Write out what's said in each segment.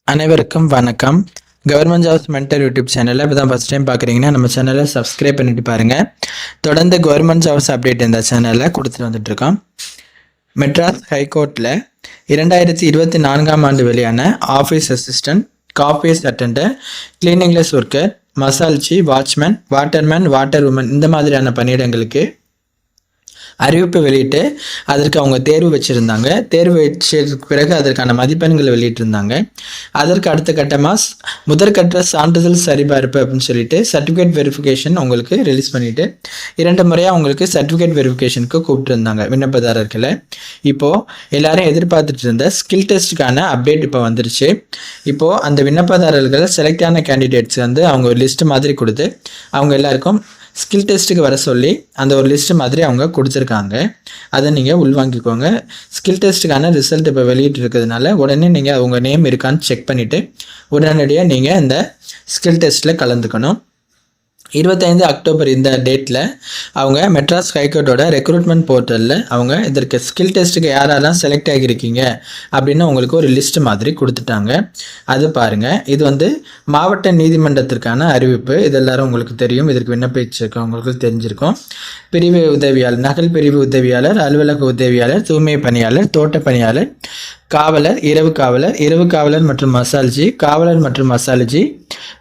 அனைவருக்கும் வணக்கம். Government jobs mentor YouTube சேனலில் இப்போ தான் ஃபஸ்ட் டைம் பார்க்குறீங்கன்னா நம்ம சேனலை சப்ஸ்கிரைப் பண்ணிட்டு பாருங்கள். தொடர்ந்து கவர்மெண்ட் ஜாப்ஸ் அப்டேட் இந்த சேனலில் கொடுத்துட்டு வந்துட்டுருக்கோம். மெட்ராஸ் ஹைகோர்ட்டில் 2024 ஆண்டு வெளியான ஆஃபீஸ் அசிஸ்டன்ட், காஃபீஸ் attendant, cleanliness worker, masalchi, watchman, waterman, water woman இந்த மாதிரியான பணியிடங்களுக்கு அறிவிப்பு வெளியிட்டு அதற்கு அவங்க தேர்வு வச்சுருந்தாங்க. தேர்வு வச்சதுக்கு பிறகு அதற்கான மதிப்பெண்களை வெளியிட்டிருந்தாங்க. அதற்கு அடுத்த கட்டமாக முதற்கட்ட சான்றிதழ் சரிபார்ப்பு அப்படின்னு சொல்லிட்டு சர்டிஃபிகேட் வெரிஃபிகேஷன் உங்களுக்கு ரிலீஸ் பண்ணிவிட்டு 2 முறையாக அவங்களுக்கு சர்டிஃபிகேட் வெரிஃபிகேஷனுக்கு கூப்பிட்டுருந்தாங்க விண்ணப்பதாரர்களை. இப்போது எல்லாரும் எதிர்பார்த்துட்டு இருந்த ஸ்கில் டெஸ்ட்டுக்கான அப்டேட் இப்போ வந்துருச்சு. இப்போது அந்த விண்ணப்பதாரர்கள் செலக்ட் ஆன கேண்டிடேட்ஸ் அவங்க ஒரு லிஸ்ட்டு மாதிரி கொடுத்து அவங்க எல்லாருக்கும் ஸ்கில் டெஸ்ட்டுக்கு வர சொல்லி அந்த ஒரு லிஸ்ட்டு மாதிரி அவங்க கொடுத்துருக்காங்க. அதை நீங்கள் உள்வாங்கிக்கோங்க. ஸ்கில் டெஸ்ட்டுக்கான ரிசல்ட் இப்போ வெளியிட்டு இருக்கிறதுனால உடனே நீங்கள் அவங்க நேம் இருக்கான்னு செக் பண்ணிவிட்டு உடனடியாக நீங்கள் இந்த ஸ்கில் டெஸ்ட்டில் கலந்துக்கணும். 25 அக்டோபர் இந்த டேட்டில் அவங்க மெட்ராஸ் ஹைகோர்ட்டோட ரெக்ரூட்மெண்ட் போர்ட்டலில் அவங்க இதற்கு ஸ்கில் டெஸ்ட்டுக்கு யாரெல்லாம் செலக்ட் ஆகியிருக்கீங்க அப்படின்னு உங்களுக்கு ஒரு லிஸ்ட் மாதிரி கொடுத்துட்டாங்க. அது பாருங்கள். இது மாவட்ட நீதிமன்றத்திற்கான அறிவிப்பு. இது எல்லாரும் உங்களுக்கு தெரியும். இதற்கு விண்ணப்பிச்சிருக்கவங்களுக்கு தெரிஞ்சிருக்கும். பிரிவு உதவியாளர், நகல் பிரிவு உதவியாளர், அலுவலக உதவியாளர், தூய்மை பணியாளர், தோட்ட பணியாளர், காவலர், இரவு காவலர் மற்றும் மசால்ஜி, காவலர் மற்றும் மசால்ஜி,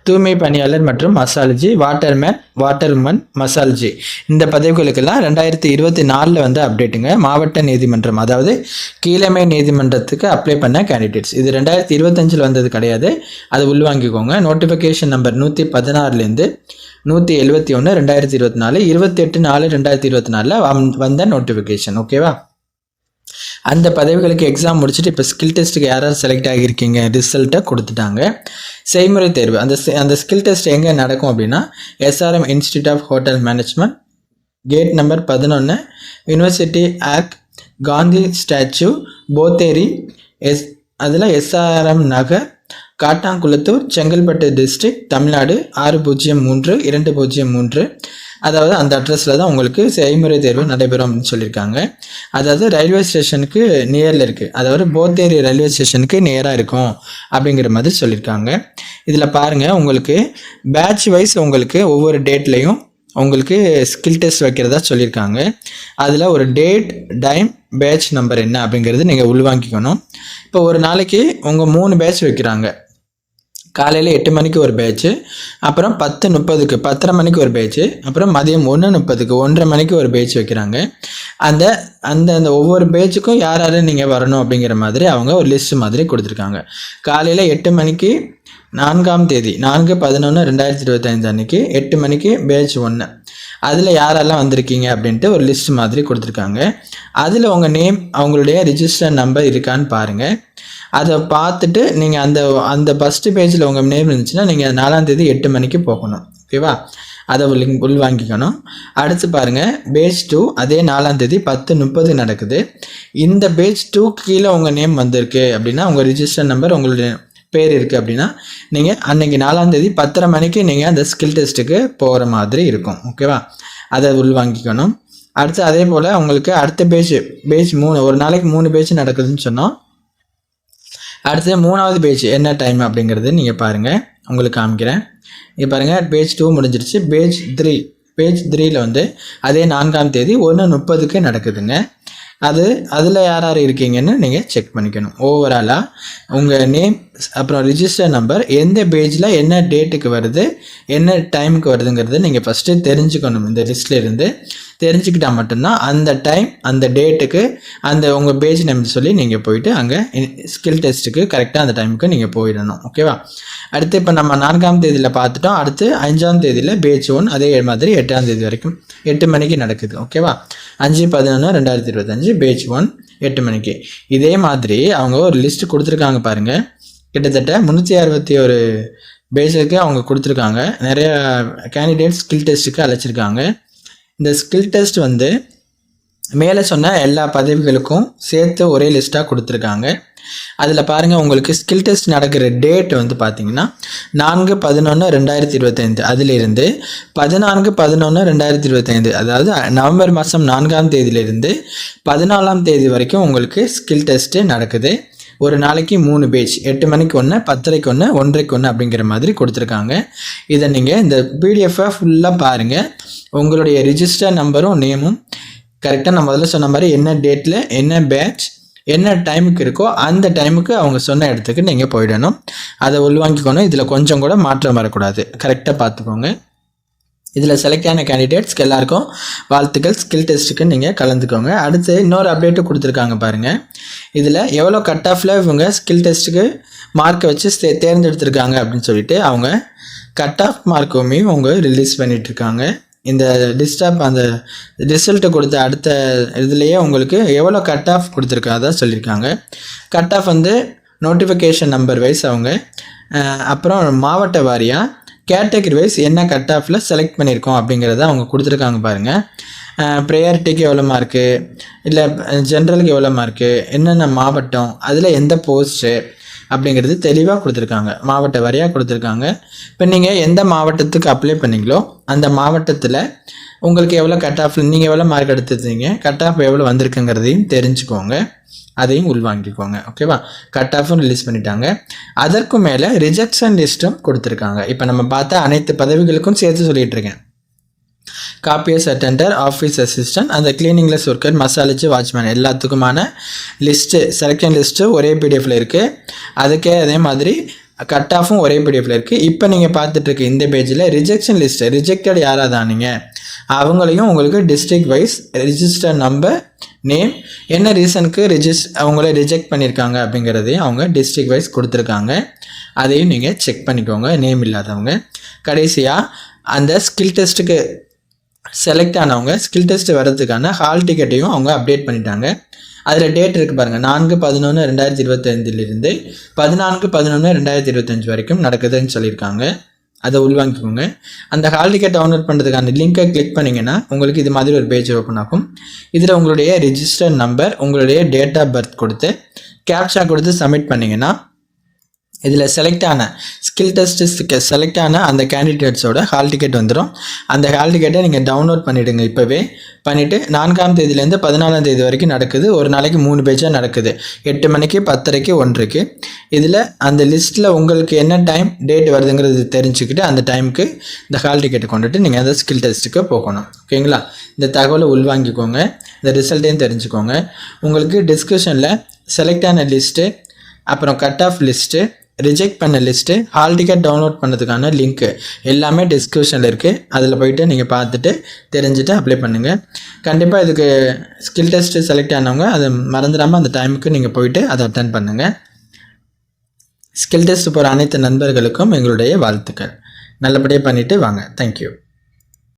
தூய்மை பணியாளர் மற்றும் மசால்ஜி, வாட்டர்மேன், வாட்டர் உமன், மசால்ஜி இந்த பதவிகளுக்கெல்லாம் 2024 அப்டேட்டுங்க. மாவட்ட நீதிமன்றம், அதாவது கீழமை நீதிமன்றத்துக்கு அப்ளை பண்ண கேண்டிடேட்ஸ். இது 2025 வந்தது கிடையாது. அது உள்வாங்கிக்கோங்க. நோட்டிஃபிகேஷன் நம்பர் 116 171 2024 28/4/2024 வந்த நோட்டிஃபிகேஷன். ஓகேவா? அந்த பதவிகளுக்கு எக்ஸாம் முடிச்சுட்டு இப்போ ஸ்கில் டெஸ்ட்டுக்கு யாராவது செலக்ட் ஆகியிருக்கீங்க ரிசல்ட்டை கொடுத்துட்டாங்க. செய்முறை தேர்வு அந்த ஸ்கில் டெஸ்ட் எங்கே நடக்கும் அப்படின்னா SRM institute of hotel management, gate number 11, university act, Gandhi statue, Potheri, அதில் SRM நகர், காட்டாங்குளத்தூர், செங்கல்பட்டு டிஸ்ட்ரிக்ட், தமிழ்நாடு 603203. அதாவது அந்த அட்ரஸில் தான் உங்களுக்கு செய்முறை தேர்வு நடைபெறும் அப்படின்னு சொல்லியிருக்காங்க. அதாவது ரயில்வே ஸ்டேஷனுக்கு நியரில் இருக்குது. அதாவது போத்தேரி ரயில்வே ஸ்டேஷனுக்கு நியராக இருக்கும் அப்படிங்கிற மாதிரி சொல்லியிருக்காங்க. இதில் பாருங்கள், உங்களுக்கு பேட்ச் வைஸ் உங்களுக்கு ஒவ்வொரு டேட்லேயும் உங்களுக்கு ஸ்கில் டெஸ்ட் வைக்கிறதா சொல்லியிருக்காங்க. அதில் ஒரு டேட், டைம், பேட்ச் நம்பர் என்ன அப்படிங்கிறது நீங்கள் உள்வாங்கிக்கணும். இப்போ ஒரு நாளைக்கு உங்கள் 3 பேட்ச் வைக்கிறாங்க. காலையில் 8 மணிக்கு ஒரு பேட்ச்சு, அப்புறம் 10:30க்கு 10:30 மணிக்கு ஒரு பேட்ச்சு, அப்புறம் மதியம் 1:30க்கு 1:30 மணிக்கு ஒரு பேட்ச் வைக்கிறாங்க. அந்த அந்த அந்த ஒவ்வொரு பேட்சுக்கும் யார் நீங்கள் வரணும் அப்படிங்கிற மாதிரி அவங்க ஒரு லிஸ்ட் மாதிரி கொடுத்துருக்காங்க. காலையில் 8 மணிக்கு 4ஆம் தேதி 4/11/2025 அன்றைக்கி 8 மணிக்கு பேட்ச் 1. அதில் யாரெல்லாம் வந்திருக்கீங்க அப்படின்ட்டு ஒரு லிஸ்ட் மாதிரி கொடுத்துருக்காங்க. அதில் உங்கள் நேம், அவங்களுடைய ரிஜிஸ்டர் நம்பர் இருக்கான்னு பாருங்கள். அதை பார்த்துட்டு நீங்கள் அந்த ஃபஸ்ட்டு பேஜில் உங்கள் நேம் இருந்துச்சுன்னா நீங்கள் 4ஆம் தேதி 8 மணிக்கு போகணும். ஓகேவா? அதை உள்வாங்கிக்கணும். அடுத்து பாருங்கள், பேட்ச் 2 அதே 4ஆம் தேதி 10:30 நடக்குது. இந்த பேட்ச் 2 கீழே உங்கள் நேம் வந்திருக்கு அப்படின்னா, உங்கள் ரிஜிஸ்டர் நம்பர், உங்களுடைய பேர் இருக்குது அப்படின்னா நீங்கள் அன்றைக்கி 4ஆம் தேதி 10:30 மணிக்கு நீங்கள் அந்த ஸ்கில் டெஸ்ட்டுக்கு போகிற மாதிரி இருக்கும். ஓகேவா? அதை உள்வாங்கிக்கணும். அடுத்து அதே போல் உங்களுக்கு அடுத்த பேட்ச் 3, ஒரு நாளைக்கு 3 பேட்ச் நடக்குதுன்னு சொன்னோம். அடுத்து 3ஆவது பேட்ச் என்ன டைம் அப்படிங்கிறது நீங்கள் பாருங்கள், உங்களுக்கு காமிக்கிறேன். இங்கே பாருங்கள், பேட்ச் 2 முடிஞ்சிருச்சு. பேட்ச் 3ல் அதே 4ஆம் தேதி 1:30க்கு நடக்குதுங்க. அதில் யார் இருக்கீங்கன்னு நீங்கள் செக் பண்ணிக்கணும். ஓவராலாக உங்கள் நேம், அப்புறம் ரிஜிஸ்டர் நம்பர், எந்த பேஜில் என்ன டேட்டுக்கு வருது, என்ன டைமுக்கு வருதுங்கிறத நீங்கள் ஃபஸ்ட்டு தெரிஞ்சுக்கணும். இந்த லிஸ்ட்டில் இருந்து தெரிஞ்சுக்கிட்டால் மட்டும்தான் அந்த டைம், அந்த டேட்டுக்கு அந்த உங்கள் பேஜ் நம்பர் சொல்லி நீங்கள் போயிட்டு அங்கே ஸ்கில் டெஸ்ட்டுக்கு கரெக்டாக அந்த டைமுக்கு நீங்கள் போயிடணும். ஓகேவா? அடுத்து இப்போ நம்ம 4ஆம் தேதியில் பார்த்துட்டோம். அடுத்து 5ஆம் தேதியில் பேட்ச் 1 அதே மாதிரி 8ஆம் தேதி வரைக்கும் 8 மணிக்கு நடக்குது. ஓகேவா? 5/11/2025 பேட்ச் 1 8 மணிக்கு. இதே மாதிரி அவங்க ஒரு லிஸ்ட்டு கொடுத்துருக்காங்க பாருங்கள். கிட்டத்தட்ட 361 பேஜுக்கு அவங்க கொடுத்துருக்காங்க. நிறைய கேண்டிடேட் ஸ்கில் டெஸ்ட்டுக்கு அழைச்சிருக்காங்க. இந்த ஸ்கில் டெஸ்ட் மேலே சொன்ன எல்லா பதவிகளுக்கும் சேர்த்து ஒரே லிஸ்ட்டாக கொடுத்துருக்காங்க. அதில் பாருங்கள், உங்களுக்கு ஸ்கில் டெஸ்ட் நடக்கிற டேட் பார்த்தீங்கன்னா 4/11/2025 அதிலிருந்து 14/11/2025, அதாவது நவம்பர் மாதம் 4ஆம் தேதியிலிருந்து 14ஆம் தேதி வரைக்கும் உங்களுக்கு ஸ்கில் டெஸ்ட்டு நடக்குது. ஒரு நாளைக்கு 3 பேஜ், 8 மணிக்கு ஒன்று, 10:30க்கு ஒன்று, 1:30க்கு ஒன்று அப்படிங்கிற மாதிரி கொடுத்துருக்காங்க. இதை நீங்கள் இந்த பிடிஎஃப்பை ஃபுல்லாக பாருங்கள். உங்களுடைய ரிஜிஸ்டர் நம்பரும் நேமும் கரெக்டாக நான் முதல்ல சொன்ன மாதிரி என்ன டேட்டில் என்ன பேட்ச் என்ன டைமுக்கு இருக்கோ அந்த டைமுக்கு அவங்க சொன்ன இடத்துக்கு நீங்கள் போயிடணும். அதை உள்வாங்கிக்கணும். இதில் கொஞ்சம் கூட மாற்றம் வரக்கூடாது. கரெக்டாக பார்த்துக்கோங்க. இதில் செலக்ட் ஆன கேண்டிடேட்ஸ்க்கு எல்லாருக்கும் வாழ்த்துக்கள். ஸ்கில் டெஸ்ட்டுக்கு நீங்கள் கலந்துக்கோங்க. அடுத்து இன்னொரு அப்டேட்டு கொடுத்துருக்காங்க பாருங்கள். இதில் எவ்வளோ கட் ஆஃபில் இவங்க ஸ்கில் டெஸ்ட்டுக்கு மார்க்கை வச்சு தேர்ந்தெடுத்திருக்காங்க அப்படின்னு சொல்லிட்டு அவங்க கட் ஆஃப் மார்க்குமே அவங்க ரிலீஸ் பண்ணிகிட்ருக்காங்க. இந்த டிஸ்டாப் அந்த ரிசல்ட்டை கொடுத்த அடுத்த இதுலேயே உங்களுக்கு எவ்வளோ கட் ஆஃப் கொடுத்துருக்காதா சொல்லியிருக்காங்க. கட் ஆஃப் வந்து நோட்டிஃபிகேஷன் நம்பர் வைஸ் அவங்க அப்புறம் மாவட்ட வாரியாக கேட்டகரி வைஸ் என்ன கட் ஆஃபில் செலக்ட் பண்ணியிருக்கோம் அப்படிங்கிறத அவங்க கொடுத்துருக்காங்க பாருங்கள். ப்ரையாரிட்டிக்கு எவ்வளோ மார்க்கு, இல்லை ஜென்ரலுக்கு எவ்வளோ மார்க்கு, என்னென்ன மாவட்டம், அதில் எந்த போஸ்ட்டு அப்படிங்கிறது தெளிவாக கொடுத்துருக்காங்க. மாவட்ட வாரியாக கொடுத்துருக்காங்க. இப்போ நீங்கள் எந்த மாவட்டத்துக்கு அப்ளை பண்ணீங்களோ அந்த மாவட்டத்தில் உங்களுக்கு எவ்வளோ கட் ஆஃபில் நீங்கள் எவ்வளோ மார்க் எடுத்துருந்தீங்க, கட் ஆஃப் எவ்வளோ வந்திருக்குங்கிறதையும் தெரிஞ்சுக்கோங்க. அதையும் உள்வாங்கிக்கோங்க. ஓகேவா? கட் ஆஃபும் ரிலீஸ் பண்ணிட்டாங்க. அதற்கும் மேலே ரிஜெக்ஷன் லிஸ்ட்டும் கொடுத்துருக்காங்க. இப்போ நம்ம பார்த்தா அனைத்து பதவிகளுக்கும் சேர்த்து சொல்லிகிட்டு இருக்கேன். காப்பியர்ஸ் அட்டெண்டர், ஆஃபீஸ் அசிஸ்டன்ட், அந்த கிளீனிங்லெஸ் ஒர்க்கர், மசாலஜி, வாட்ச்மேன் எல்லாத்துக்குமான லிஸ்ட்டு செலெக்ஷன் லிஸ்ட்டு ஒரே பிடிஎஃப்பில் இருக்குது. அதுக்கே அதே மாதிரி கட் ஆஃபும் ஒரே பிடிஎஃப்பில் இருக்குது. இப்போ நீங்கள் பார்த்துட்ருக்க இந்த பேஜில் ரிஜெக்ஷன் லிஸ்ட்டு ரிஜெக்டட் யாராக தானீங்க அவங்களையும் உங்களுக்கு district wise register number, name, என்ன ரீசனுக்கு அவங்கள ரிஜெக்ட் பண்ணியிருக்காங்க அப்படிங்கிறதையும் அவங்க டிஸ்ட்ரிக்ட் வைஸ் கொடுத்துருக்காங்க. அதையும் நீங்கள் செக் பண்ணிக்கோங்க நேம் இல்லாதவங்க. கடைசியாக அந்த ஸ்கில் டெஸ்ட்டுக்கு செலக்ட் ஆனவங்க ஸ்கில் டெஸ்ட் வர்றதுக்கான ஹால் டிக்கெட்டையும் அவங்க அப்டேட் பண்ணிட்டாங்க. அதில் டேட் இருக்குது பாருங்கள். 4/11/2025 14/11/2025 வரைக்கும் நடக்குதுன்னு சொல்லியிருக்காங்க. அதை உள்வாங்கிக்கோங்க. அந்த ஹால் டிக்கெட் டவுன்லோட் பண்ணுறதுக்கான லிங்கை கிளிக் பண்ணிங்கன்னா உங்களுக்கு இது மாதிரி ஒரு பேஜ் ஓப்பன் ஆகும். இதில் உங்களுடைய ரிஜிஸ்டர் நம்பர், உங்களுடைய டேட் ஆஃப் பர்த் கொடுத்து கேப்சா கொடுத்து சப்மிட் பண்ணிங்கன்னா இதில் செலக்ட் ஆன ஸ்கில் டெஸ்ட்டு செலக்ட் ஆன அந்த கேண்டிடேட்ஸோட ஹால் டிக்கெட் வந்துடும். அந்த ஹால் டிக்கெட்டை நீங்கள் டவுன்லோட் பண்ணிவிடுங்க. இப்போவே பண்ணிவிட்டு 4ஆம் தேதியிலேருந்து 14ஆம் தேதி வரைக்கும் நடக்குது. ஒரு நாளைக்கு 3 பேஜாக நடக்குது. 8 மணிக்கு, 10:30க்கு, 1:00க்கு. இதில் அந்த லிஸ்ட்டில் உங்களுக்கு என்ன டைம் டேட் வருதுங்கிறது தெரிஞ்சுக்கிட்டு அந்த டைமுக்கு இந்த ஹால் டிக்கெட்டை கொண்டுட்டு நீங்கள் அந்த ஸ்கில் டெஸ்ட்டுக்கு போகணும். ஓகேங்களா? இந்த தகவலை உள்வாங்கிக்கோங்க. இந்த ரிசல்ட்டையும் தெரிஞ்சுக்கோங்க. உங்களுக்கு டிஸ்கிரிப்ஷனில் செலக்ட் ஆன லிஸ்ட்டு, அப்புறம் கட் ஆஃப் லிஸ்ட்டு, ரிஜெக்ட் பண்ண லிஸ்ட்டு, ஹால் டிக்கெட் டவுன்லோட் பண்ணதுக்கான லிங்க்கு எல்லாமே டிஸ்கிரிப்ஷனில் இருக்குது. அதில் போய்ட்டு நீங்கள் பார்த்துட்டு தெரிஞ்சுட்டு அப்ளை பண்ணுங்கள். கண்டிப்பாக இதுக்கு ஸ்கில் டெஸ்ட்டு செலக்ட் ஆனவங்க அதை மறந்துடாமல் அந்த டைமுக்கு நீங்கள் போயிட்டு அதை அட்டென்ட் பண்ணுங்கள். ஸ்கில் டெஸ்ட் போகிற அனைத்து நண்பர்களுக்கும் எங்களுடைய வாழ்த்துக்கள். நல்லபடியாக பண்ணிவிட்டு வாங்க. தேங்க்யூ.